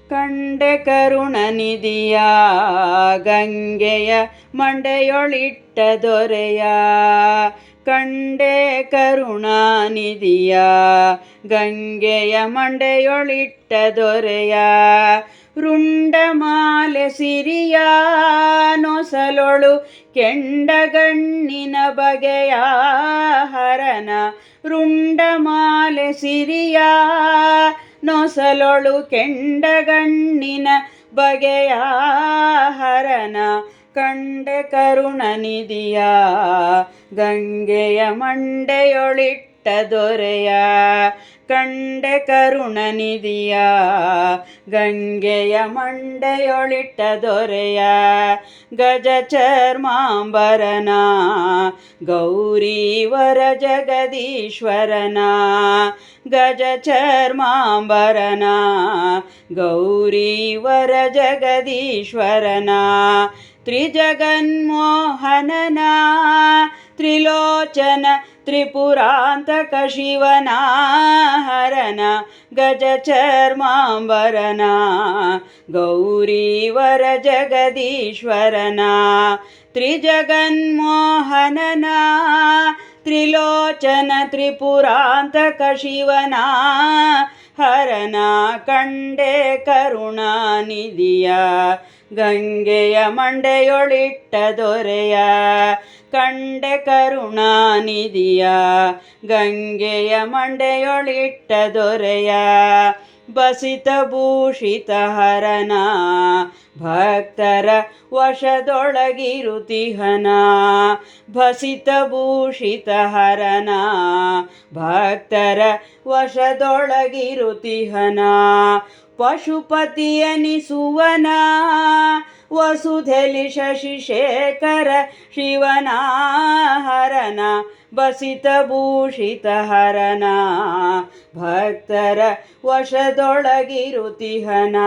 ಕಂಡೆ ಕರುಣನಿಧಿಯ ಗಂಗೆಯ ಮಂಡೆಯೊಳಿಟ್ಟ ದೊರೆಯ ಕಂಡೆ ಕರುಣಾನಿಧಿಯ ಗಂಗೆಯ ಮಂಡೆಯೊಳಿಟ್ಟ ದೊರೆಯ ರುಂಡಮಾಲೆ ಸಿರಿಯ ನೊಸಲೊಳು ಕೆಂಡಗಣ್ಣಿನ ಬಗೆಯ ಹರನ ರುಂಡಮಾಲೆ ಸಿರಿಯ ನೊಸಲೊಳು ಕೆಂಡಗಣ್ಣಿನ ಬಗೆಯ ಹರನ ಕಂಡೆ ಕರುಣನಿಧಿಯ ಗಂಗೆಯ ಮಂಡೆಯೊಳಿಟ್ಟ ದೊರೆಯ ಕಂಡೆ ಕರುಣನಿಧಿಯ ಗಂಗೆಯ ಮಂಡೆಯೊಳಿಟ್ಟ ದೊರೆಯ ಗಜ ಚರ್ಮಾಂಬರನ ಗೌರೀವರ ಜಗದೀಶ್ವರನ ಗಜ ಚರ್ಮಾಂಬರನ ಗೌರೀವರ ಜಗದೀಶ್ವರನ ತ್ರಿಜಗನ್ಮೋಹನನ ತ್ರಿಲೋಚನ ತ್ರಿಪುರಾಂತಕ ಶಿವನ ಹರನ ಗಜ ಚರ್ಮಾಂಬರನ ಗೌರೀವರ ಜಗದೀಶ್ವರನ ತ್ರಿಜಗನ್ಮೋಹನನ ತ್ರಿಲೋಚನ ತ್ರಿಪುರಾಂತಕ ಶಿವನ ಹರನ ಕಂಡೆ ಕರುಣಾನಿಧಿಯ ಗಂಗೆಯ ಮಂಡೆಯೊಳಿಟ್ಟ ದೊರೆಯ ಕಂಡೆ ಕರುಣಾನಿಧಿಯ ಗಂಗೆಯ ಮಂಡೆಯೊಳಿಟ್ಟ ದೊರೆಯ ಬಸಿತ ಭೂಷಿತ ಹರನ ಭಕ್ತರ ವಶದೊಳಗಿರುತಿಹನ ಭಸಿತ ಭೂಷಿತ ಹರನ ಭಕ್ತರ ವಶದೊಳಗಿರುತಿಹನ ಪಶುಪತಿಯನಿಸುವನ ವಸುಧೆಲಿ ಶಶಿಶೇಖರ ಶಿವನ ಹರನ ಬಸಿತ ಭೂಷಿತ ಹರನ ಭಕ್ತರ ವಶದೊಳಗಿರುತಿಹನ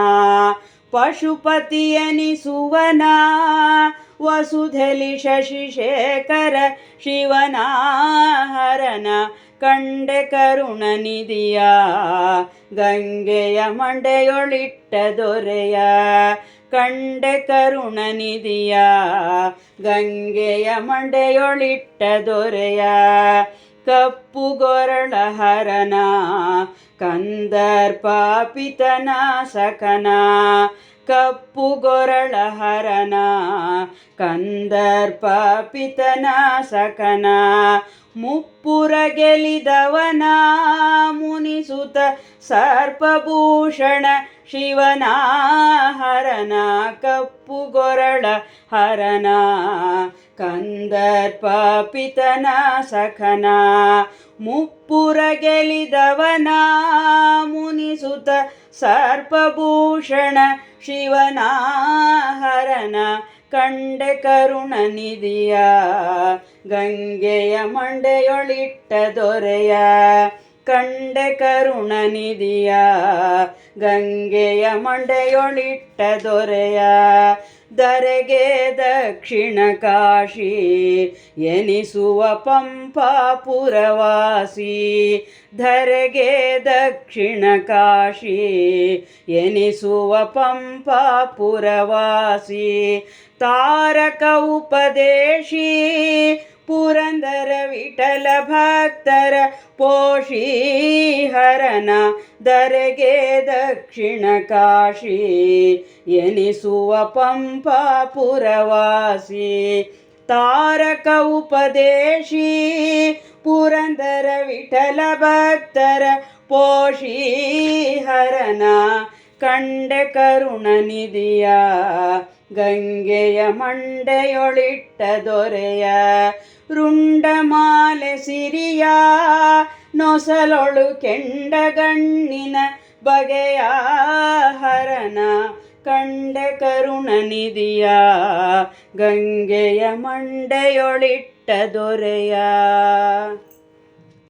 ಪಶುಪತಿಯನಿಸುವನ ವಸುಧೆಲಿ ಶಶಿಶೇಖರ ಶಿವನ ಹರನ ಕಂಡೆ ಕರುಣನಿಧಿಯ ಗಂಗೆಯ ಮಂಡೆಯೊಳಿಟ್ಟ ದೊರೆಯ ಕಂಡೆ ಕರುಣನಿಧಿಯ ಗಂಗೆಯ ಮಂಡೆಯೊಳಿಟ್ಟ ದೊರೆಯ ಕಪ್ಪು ಗೊರಳ ಹರನ ಕಂದರ್ಪಾಪಿತನ ಸಕನ ಕಪ್ಪು ಗೊರಳ ಹರನ ಕಂದರ್ಪಾಪಿತನ ಸಕನ ಮುಪ್ಪುರ ಗೆಲಿದವನ ಮುನಿಸುತ ಸರ್ಪಭೂಷಣ ಶಿವನ ಹರನ ಕಪ್ಪು ಗೊರಳ ಹರನ ಕಂದರ್ಪಾಪಿತನ ಸಖನ ಮುಪ್ಪುರ ಗೆಲಿದವನ ಮುನಿಸುತ ಸರ್ಪಭೂಷಣ ಶಿವನ ಹರನ ಕಂಡೆ ಕರುಣನಿಧಿಯ ಗಂಗೆಯ ಮಂಡೆಯೊಳಿಟ್ಟ ದೊರೆಯ ಕಂಡೆ ಕರುಣನಿಧಿಯ ಗಂಗೆಯ ಮಂಡೆಯೊಳಿಟ್ಟ ದೊರೆಯ ಧರೆಗೆ ದಕ್ಷಿಣ ಕಾಶಿ ಎನಿಸುವ ಪಂಪಾಪುರವಾಸಿ ಧರೆಗೆ ದಕ್ಷಿಣ ಕಾಶಿ ಎನಿಸುವ ಪಂಪಾಪುರವಾಸಿ ತಾರಕ ಉಪದೇಶಿ ಪುರಂದರ ವಿಠಲ ಭಕ್ತರ ಪೋಷಿ ಹರನ ಧರೆಗೆ ದಕ್ಷಿಣ ಕಾಶಿ ಎನಿಸುವ ಪಂಪಾಪುರವಾಸಿ ತಾರಕ ಉಪದೇಶಿ ಪುರಂದರ ವಿಠಲ ಭಕ್ತರ ಪೋಷಿ ಹರನ ಕಂಡೆ ಕರುಣನಿಧಿಯ ಗಂಗೆಯ ಮಂಡೆಯೊಳಿಟ್ಟ ದೊರೆಯ ರುಂಡಮಾಲೆ ಸಿರಿಯ ನೊಸಲೊಳು ಕೆಂಡಗಣ್ಣಿನ ಬಗೆಯ ಹರನ ಕಂಡೆ ಕರುಣನಿಧಿಯ ಗಂಗೆಯ ಮಂಡೆಯೊಳಿಟ್ಟ ದೊರೆಯ